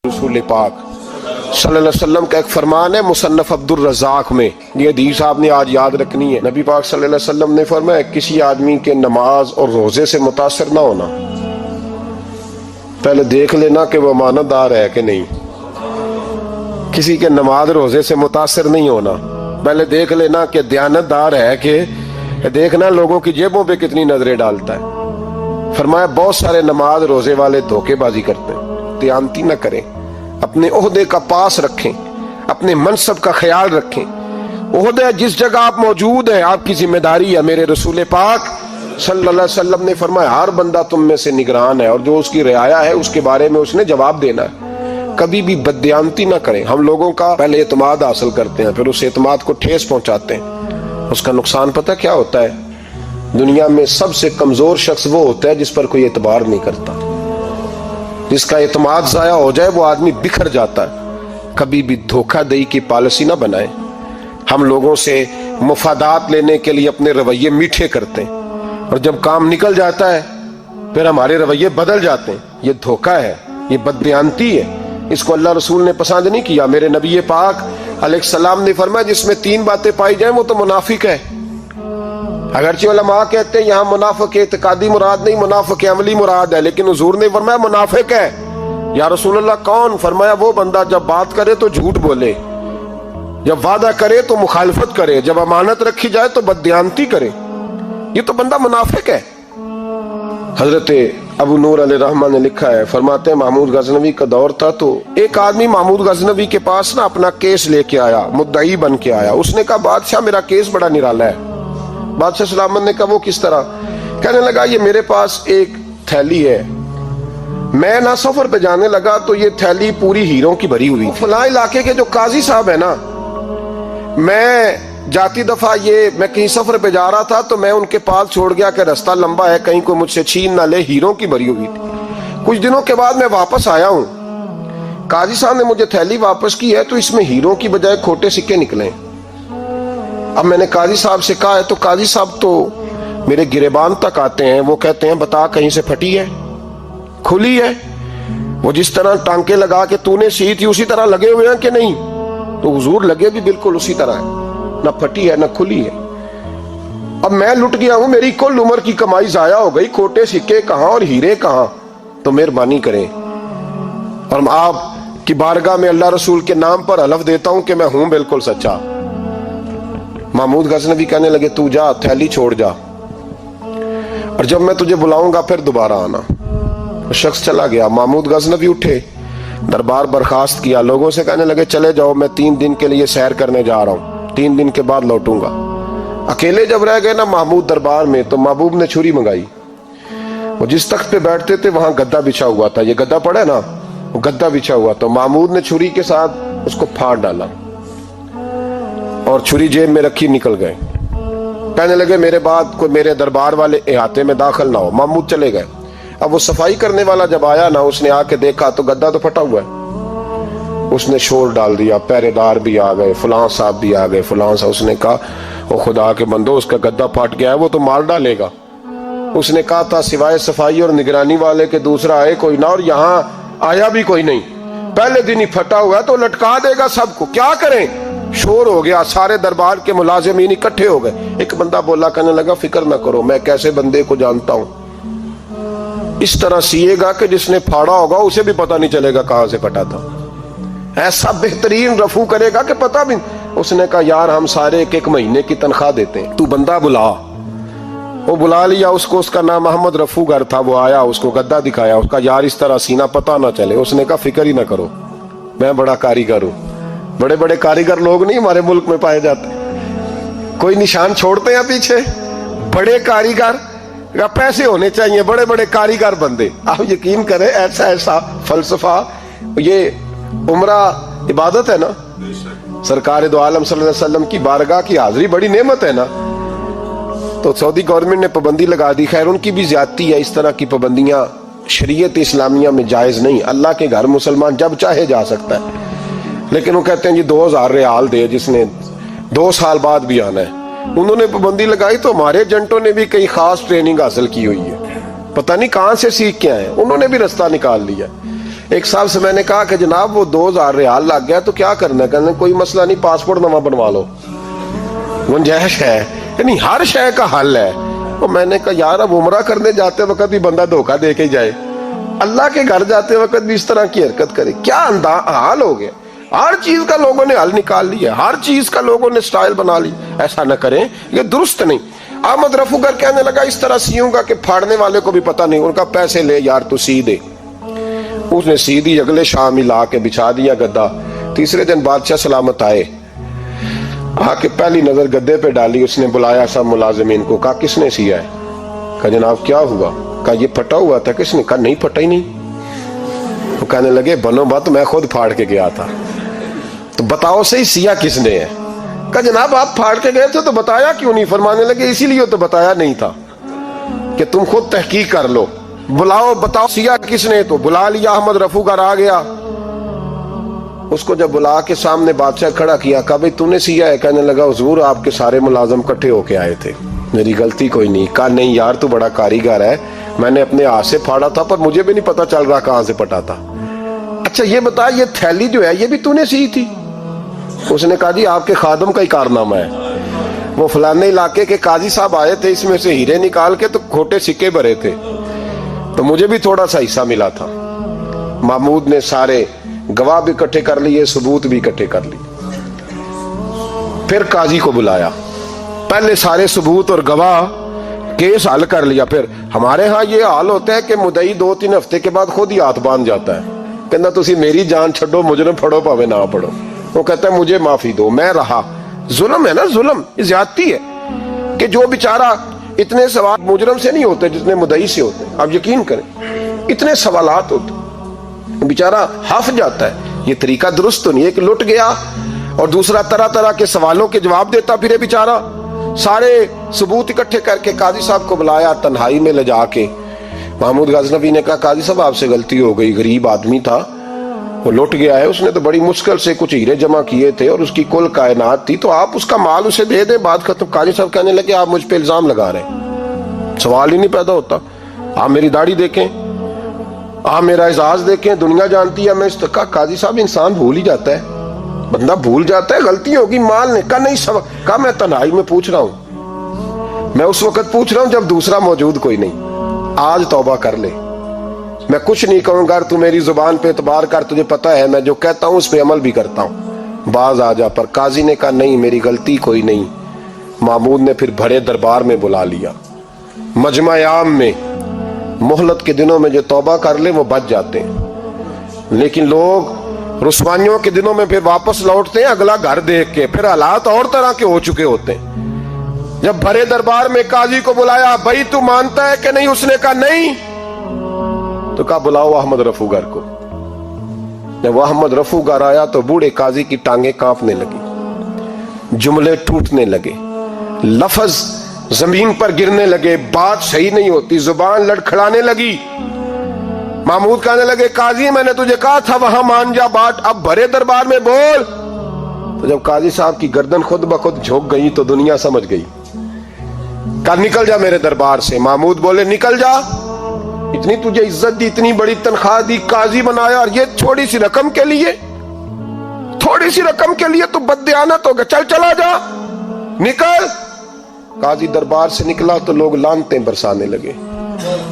रसूल पाक सल्लल्लाहु अलैहि वसल्लम का एक फरमान है मुसन्नफ अब्दुल रज़ाक में, ये हदीस आपने आज याद रखनी है। नबी पाक सल्लल्लाहु अलैहि वसल्लम ने फरमाया किसी आदमी के नमाज और रोजे से मुतासर ना होना, पहले देख लेना कि वो अमानतदार है कि नहीं। किसी के नमाज रोजे से मुतासर नहीं होना, पहले देख लेना कि दयानतदार है कि देखना लोगों की जेबों पे कितनी नजरें डालता है। फरमाया बहुत सारे नमाज रोजे वाले धोखेबाजी करते हैं, दयानती न करें, अपने ओहदे का पास रखें, अपने मनसब का ख्याल रखें। ओहदे जिस जगह आप मौजूद हैं आपकी जिम्मेदारी है। मेरे रसूल पाक सल्लल्लाहु अलैहि वसल्लम ने फरमाया हर बंदा तुम में से निगरान है और जो उसकी रियाया है उसके बारे में उसने जवाब देना है। कभी भी बददयानती ना करें। हम लोगों का पहले एतमाद हासिल करते हैं, फिर उस एतमाद को ठेस पहुंचाते हैं। उसका नुकसान पता क्या होता है? दुनिया में सबसे कमजोर शख्स वो होता है जिस पर कोई एतबार नहीं करता। जिसका एतमाद जाया हो जाए वो आदमी बिखर जाता है। कभी भी धोखाधड़ी की पॉलिसी ना बनाए। हम लोगों से मुफादात लेने के लिए अपने रवैये मीठे करते हैं और जब काम निकल जाता है फिर हमारे रवैये बदल जाते हैं। ये धोखा है, ये बददयानती है। इसको अल्लाह रसूल ने पसंद नहीं किया। मेरे नबी पाक अलैहिस्सलाम ने फरमाया जिसमें तीन बातें पाई जाए वो तो मुनाफिक है। अगरचे उलमा कहते हैं यहाँ मुनाफिक इत्कादी मुराद नहीं, मुनाफिक अमली मुराद है, लेकिन हुजूर ने फरमाया मुनाफिक है। या रसूलुल्लाह कौन? फरमाया वो बंदा जब बात करे तो झूठ बोले, जब वादा करे तो मुखालफत करे, जब अमानत रखी जाए तो बददयानती करे। ये तो बंदा मुनाफिक है। हजरत अबू नूर अलैहिर्रहमान ने लिखा है, फरमाते हैं महमूद गजनवी का दौर था तो एक आदमी महमूद गजनवी के पास ना अपना केस लेके आया, मुद्दई बन के आया। उसने कहा बादशाह मेरा केस बड़ा निराला है। बादशाह सलामत ने कहा वो किस तरह? कहने लगा ये मेरे पास एक थैली है, मैं ना सफर पे जाने लगा तो ये थैली पूरी हीरों की भरी हुई। फलां इलाके के जो काजी साहब है ना, मैं जाती दफा मैं कहीं सफर पे जा रहा था तो मैं उनके पास छोड़ गया कि रास्ता लंबा है, कहीं कोई मुझसे छीन ना ले, हीरों की भरी हुई थी। कुछ दिनों के बाद मैं वापस आया हूँ, काजी साहब ने मुझे थैली वापस की है तो इसमें हीरों की बजाय खोटे सिक्के निकले। अब मैंने काजी साहब से कहा है तो काजी साहब तो मेरे गिरेबान तक आते हैं, वो कहते हैं बता कहीं से फटी है, खुली है? वो जिस तरह टांके लगा के तूने सी थी उसी तरह लगे हुए हैं कि नहीं? तो हुजूर लगे भी बिल्कुल उसी तरह है, ना फटी है ना खुली है। अब मैं लुट गया हूं, मेरी कुल उम्र की कमाई जाया हो गई, खोटे सिक्के कहां और हीरे कहां? तो मेहरबानी करें और आप की बारगाह में अल्लाह रसूल के नाम पर हलफ देता हूं कि मैं हूं बिल्कुल सच्चा। महमूद गजनवी कहने लगे तू जा, थैली छोड़ जा और जब मैं तुझे बुलाऊंगा फिर दोबारा आना। शख्स चला गया। महमूद गजनवी उठे, दरबार बर्खास्त किया, लोगों से कहने लगे चले जाओ, मैं 3 दिन के लिए सैर करने जा रहा हूँ, 3 दिन के बाद लौटूंगा। अकेले जब रह गए ना महमूद दरबार में तो महबूब ने छुरी मंगाई। वो जिस तख्त पे बैठते थे वहां गद्दा बिछा हुआ था, ये गद्दा पड़ा है ना, वो गद्दा बिछा हुआ। तो महमूद ने छुरी के साथ उसको फाड़ डाला और छुरी जेब में रखी निकल गए। कहने लगे मेरे बाद कोई मेरे दरबार वाले इहाते में दाखिल ना हो। महमूद चले गए। अब वो सफाई करने वाला जब आया ना, उसने आके देखा तो गद्दा तो फटा हुआ है। उसने शोर डाल दिया, पहरेदार भी आ गए, फलां साहब भी आ गए, फलां साहब। उसने कहा वो खुदा के बंदो उसका गद्दा फट गया है, वो तो मार डालेगा। उसने कहा था सिवाय सफाई और निगरानी वाले के दूसरा आए कोई ना, और यहाँ आया भी कोई नहीं। पहले दिन ही फटा हुआ है तो लटका देगा सबको, क्या करें? शोर हो गया, सारे दरबार के मुलाजिमीन इकट्ठे हो गए। एक बंदा बोला, कहने लगा फिक्र न करो, मैं कैसे बंदे को जानता हूं, इस तरह सिएगा कि जिसने फाड़ा होगा उसे भी पता नहीं चलेगा कहां से फटा था। ऐसा बेहतरीन रफू करेगा कि पता भी। उसने कहा यार हम सारे 1-1 महीने की तनख्वाह देते हैं, तू बंदा बुला। वो बुला लिया उसको, उसका नाम मोहम्मद रफूगर था। वो आया, उसको गद्दा दिखाया, उसका यार इस तरह सीना पता ना चले। उसने कहा फिक्र ही ना करो, मैं बड़ा कारीगर हूं। बड़े बड़े कारीगर लोग नहीं हमारे मुल्क में पाए जाते, कोई निशान छोड़ते हैं पीछे। बड़े कारीगर या पैसे होने चाहिए, बड़े बड़े कारीगर बंदे। आप यकीन करें ऐसा ऐसा फलसफा। ये उम्रा इबादत है ना, सरकार दो आलम सल्लल्लाहु अलैहि वसल्लम की बारगाह की हाजिरी बड़ी नेमत है ना। तो सऊदी गवर्नमेंट ने पाबंदी लगा दी, खैर उनकी भी ज्यादती है। इस तरह की पाबंदियां शरीयत इस्लामिया में जायज नहीं। अल्लाह के घर मुसलमान जब चाहे जा सकता है, लेकिन वो कहते हैं जी 2000 रियाल दे जिसने 2 साल बाद भी आना है। उन्होंने पाबंदी लगाई तो हमारे एजेंटों ने भी कई खास ट्रेनिंग हासिल की हुई है, पता नहीं कहां से सीख के आए, उन्होंने भी रास्ता निकाल लिया। एक साल से मैंने कहा कि जनाब वो 2000 रियाल लग गया तो क्या करना है? कहने कोई मसला नहीं, पासपोर्ट नवा बनवा लो, गुंजाइश है। यानी हर शय का हल है। तो मैंने कहा यार अब उमरा करने जाते वक्त भी बंदा धोखा दे के जाए, अल्लाह के घर जाते वक्त भी इस तरह की हरकत करे, क्या हाल हो गया। हर चीज का लोगों ने हल निकाल लिया, हर चीज का लोगों ने स्टाइल बना ली। ऐसा न करें, ये दुरुस्त नहीं। अहमद रफूगर कहने लगा इस तरह सीऊंगा कि फाड़ने वाले को भी पता नहीं। उनका पैसे ले यार तू सी दे। उसने सी दी, अगले शाम ही ला के बिछा दिया गद्दा। तीसरे दिन बादशाह सलामत आए, आके पहली नजर गद्दे पे डाली। उसने बुलाया सब मुलाजिमीन को, कहा किसने सिया है? कहा जनाब क्या हुआ? कहा ये फटा हुआ था। किसने? कहा नहीं फटा ही नहीं। वो कहने लगे बनो बात, मैं खुद फाड़ के गया था। तो बताओ सही सिया किसने है? कहा जनाब आप फाड़ के गए थे तो बताया क्यों नहीं? फरमाने लगे इसीलिए तो बताया नहीं था कि तुम खुद तहकीक कर लो, बुलाओ बताओ सिया किसने। तो बुला लिया, अहमद रफूगर आ गया। उसको जब बुला के सामने बादशाह खड़ा किया, कहा भाई तूने सिया है? कहने लगा हुजूर आपके सारे मुलाजम इकट्ठे होके आए थे, मेरी गलती कोई नहीं। कहा नहीं यार तू बड़ा कारीगर है, मैंने अपने हाथ से फाड़ा था पर मुझे भी नहीं पता चल रहा कहां से फटा था। अच्छा ये बता ये थैली जो है ये भी तूने सी थी? उसने कहा जी आपके खादम का ही कारनामा है। वो फलाने इलाके के काजी साहब आए थे, इसमें से हीरे निकाल के तो खोटे सिक्के भरे थे, तो मुझे भी थोड़ा सा हिस्सा मिला था। महमूद ने सारे गवाह भी इकट्ठे कर लिए, सबूत भी इकट्ठे कर लिए। फिर काजी को बुलाया, पहले सारे सबूत और गवाह केस हल कर लिया। फिर हमारे यहाँ ये हाल होता है कि मुदई 2-3 हफ्ते के बाद खुद ही हाथ बांध जाता है, कहना तुसी मेरी जान छड़ो, मुजरिम फड़ो भावे ना पड़ो। वो कहता है मुझे माफी दो, मैं रहा। जुल्म है ना, जुल्म ज्यादती है कि जो बेचारा इतने सवाल मुजरिम से नहीं होते जितने मुदई से होते। आप यकीन करें इतने सवालात होते, बेचारा हफ जाता है। ये तरीका दुरुस्त तो नहीं है कि लुट गया और दूसरा तरह तरह के सवालों के जवाब देता फिरे बेचारा। सारे सबूत इकट्ठे करके काजी साहब को बुलाया, तन्हाई में ले जाके महमूद गजनवी ने कहा काजी साहब आपसे गलती हो गई, गरीब आदमी था, वो लुट गया है, उसने तो बड़ी मुश्किल से कुछ हीरे जमा किए थे और उसकी कुल कायनात थी, तो आप उसका माल उसे दे दें, बात खत्म। काजी साहब कहने लगे आप मुझ पे इल्जाम लगा रहे हैं, सवाल ही नहीं पैदा होता। आप मेरी दाढ़ी देखें, आप मेरा एजाज देखें, दुनिया जानती है मैं इस तक। काजी साहब इंसान भूल ही जाता है, बंदा भूल जाता है, गलती होगी माल ने। कहा नहीं सब, कहा मैं तन्हाई में पूछ रहा हूं, मैं उस वक्त पूछ रहा हूं जब दूसरा मौजूद कोई नहीं। आज तौबा कर ले, मैं कुछ नहीं कहूंगा, तू मेरी जुबान पे एतबार कर, तुझे पता है मैं जो कहता हूं उस पे अमल भी करता हूं, बाज आ जा। पर काजी ने कहा नहीं मेरी गलती कोई नहीं। महमूद ने फिर बड़े दरबार में बुला लिया, मजमा आम में। मोहलत के दिनों में जो तौबा कर ले वो बच जाते हैं, लेकिन लोग रुस्वानियों के दिनों में फिर वापस लौटते हैं अगला घर देख के, फिर हालात और तरह के हो चुके होते हैं। जब बड़े दरबार में काजी को बुलाया, भाई तू मानता है कि नहीं? उसने कहा नहीं। तो कहा बुलाओ अहमद रफूगर को। जब अहमद रफूगर आया तो बूढ़े काजी की टांगे कांपने लगी, जुमले टूटने लगे, लफ्ज जमीन पर गिरने लगे, बात सही नहीं होती, जुबान लड़खड़ाने लगी। महमूद कहने लगे काजी मैंने तुझे कहा था वहां मान जा बात, अब बड़े दरबार में बोल। तो जब काजी साहब की गर्दन खुद ब खुद झुक गई तो दुनिया समझ गई। कहा निकल जा मेरे दरबार से। महमूद बोले निकल जा, इतनी तुझे इज्जत दी, इतनी बड़ी तनख्वाह दी, काजी बनाया, और ये थोड़ी सी रकम के लिए, थोड़ी सी रकम के लिए तू बददियानत हो गया, चल चला जा, निकल। काजी दरबार से निकला तो लोग लानतें बरसाने लगे।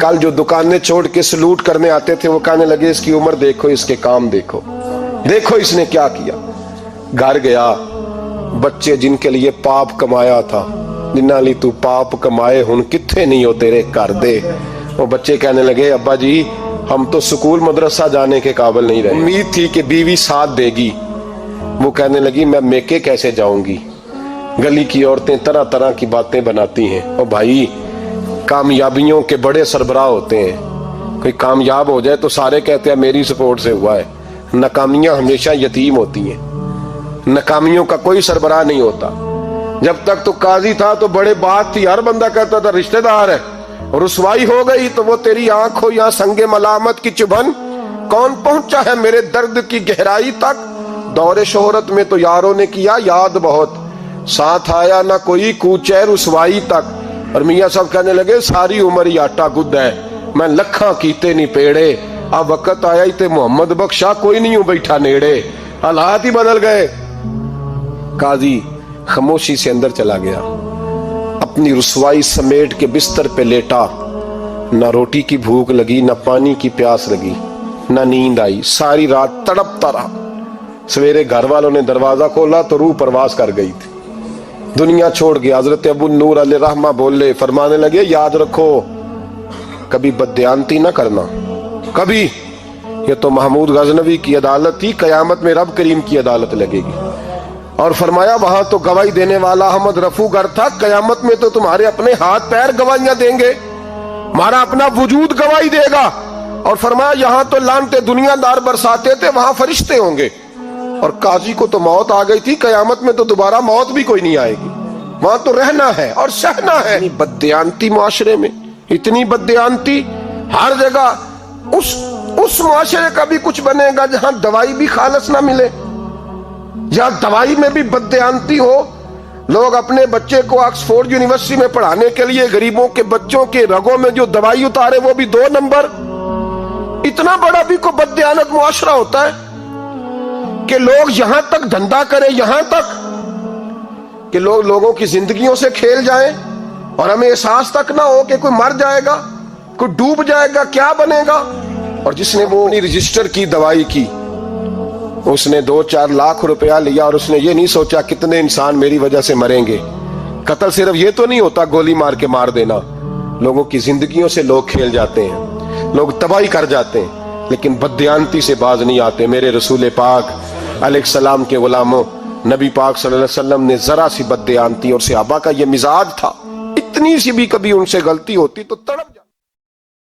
कल जो दुकानें छोड़ के सलूट करने आते थे वो कहने लगे इसकी उम्र देखो, इसके काम देखो, देखो इसने क्या किया। घर गया, बच्चे जिनके लिए पाप कमाया था, जिन्ना ली तू पाप कमाए हुन किथे नहीं हो तेरे घर दे। वो बच्चे कहने लगे अब्बा जी हम तो स्कूल मदरसा जाने के काबिल नहीं रहे, उम्मीद थी कि बीवी साथ देगी। वो कहने लगी मैं मेके कैसे जाऊंगी, गली की औरतें तरह तरह की बातें बनाती हैं। और भाई कामयाबियों के बड़े सरबराह होते हैं, कोई कामयाब हो जाए तो सारे कहते हैं मेरी सपोर्ट से हुआ है। नाकामियां हमेशा यतीम होती हैं, नाकामियों का कोई सरबराह नहीं होता। जब तक तो काजी था तो बड़े बात थी, हर बंदा कहता था रिश्तेदार है, और रुसवाई हो गई तो वो तेरी आंख हो या संगे मलामत की चुभन। कौन पहुंचा है मेरे दर्द की गहराई तक, दौरे शोहरत में तो यारों ने किया याद बहुत, साथ आया ना कोई कूचे रुसवाई तक। और मियाँ साहब कहने लगे सारी उम्र ही आटा गुद है, मैं लखा कीते नहीं पेड़े, اب وقت آیا ہی تے محمد بخشا کوئی نہیں ہوں بیٹھا نیڑے، حالات ہی بدل گئے۔ قاضی خاموشی سے اندر چلا گیا، اپنی رسوائی سمیٹ کے بستر پہ لیٹا۔ نہ روٹی کی بھوک لگی، نہ پانی کی پیاس لگی، نہ نیند آئی، ساری رات تڑپتا رہا۔ سویرے گھر والوں نے دروازہ کھولا تو روح پرواز کر گئی تھی، دنیا چھوڑ گیا۔ حضرت ابو نور علیہ رحمہ بولے، فرمانے لگے یاد رکھو کبھی بددیانتی نہ کرنا، کبھی۔ یہ تو محمود غزنوی کی عدالت تھی، قیامت میں رب کریم کی عدالت لگے گی۔ اور فرمایا وہاں تو گواہی دینے والا احمد رفو گر تھا، قیامت میں تو تمہارے اپنے ہاتھ پیر گواہیاں دیں گے، ہمارا اپنا وجود گواہی دے گا۔ اور فرمایا یہاں تو لانتے دنیا دار برساتے تھے، وہاں فرشتے ہوں گے۔ اور قاضی کو تو موت آ گئی تھی، قیامت میں تو دوبارہ موت بھی کوئی نہیں آئے گی، وہاں تو رہنا ہے اور سہنا ہے۔ اتنی بددیانتی معاشرے میں، اتنی بددیانتی ہر جگہ۔ اس معاشرے کا بھی کچھ بنے گا جہاں دوائی بھی خالص نہ ملے، جہاں دوائی میں بھی بددیانتی ہو۔ لوگ اپنے بچے کو آکسفورڈ یونیورسٹی میں پڑھانے کے لیے غریبوں کے بچوں کے رگوں میں جو دوائی اتارے وہ بھی 2 نمبر۔ اتنا بڑا بھی کوئی بددیانت معاشرہ ہوتا ہے کہ لوگ یہاں تک دھندا کریں، یہاں تک کہ لوگ لوگوں کی زندگیوں سے کھیل جائیں اور ہمیں احساس تک نہ ہو کہ کوئی مر جائے گا، کوئی ڈوب جائے گا، کیا بنے گا۔ اور جس نے وہ اپنی رجسٹر کی دوائی کی، اس نے 2-4 لاکھ روپیہ لیا اور اس نے یہ نہیں سوچا کتنے انسان میری وجہ سے مریں گے۔ قتل صرف یہ تو نہیں ہوتا گولی مار کے مار دینا، لوگوں کی زندگیوں سے لوگ کھیل جاتے ہیں، لوگ تباہی کر جاتے ہیں، لیکن بددیانتی سے باز نہیں آتے۔ میرے رسول پاک علیہ السلام کے غلاموں، نبی پاک صلی اللہ علیہ وسلم نے ذرا سی بددیانتی، اور صحابہ کا یہ مزاج تھا، اتنی سی بھی کبھی ان سے غلطی ہوتی تو تڑپ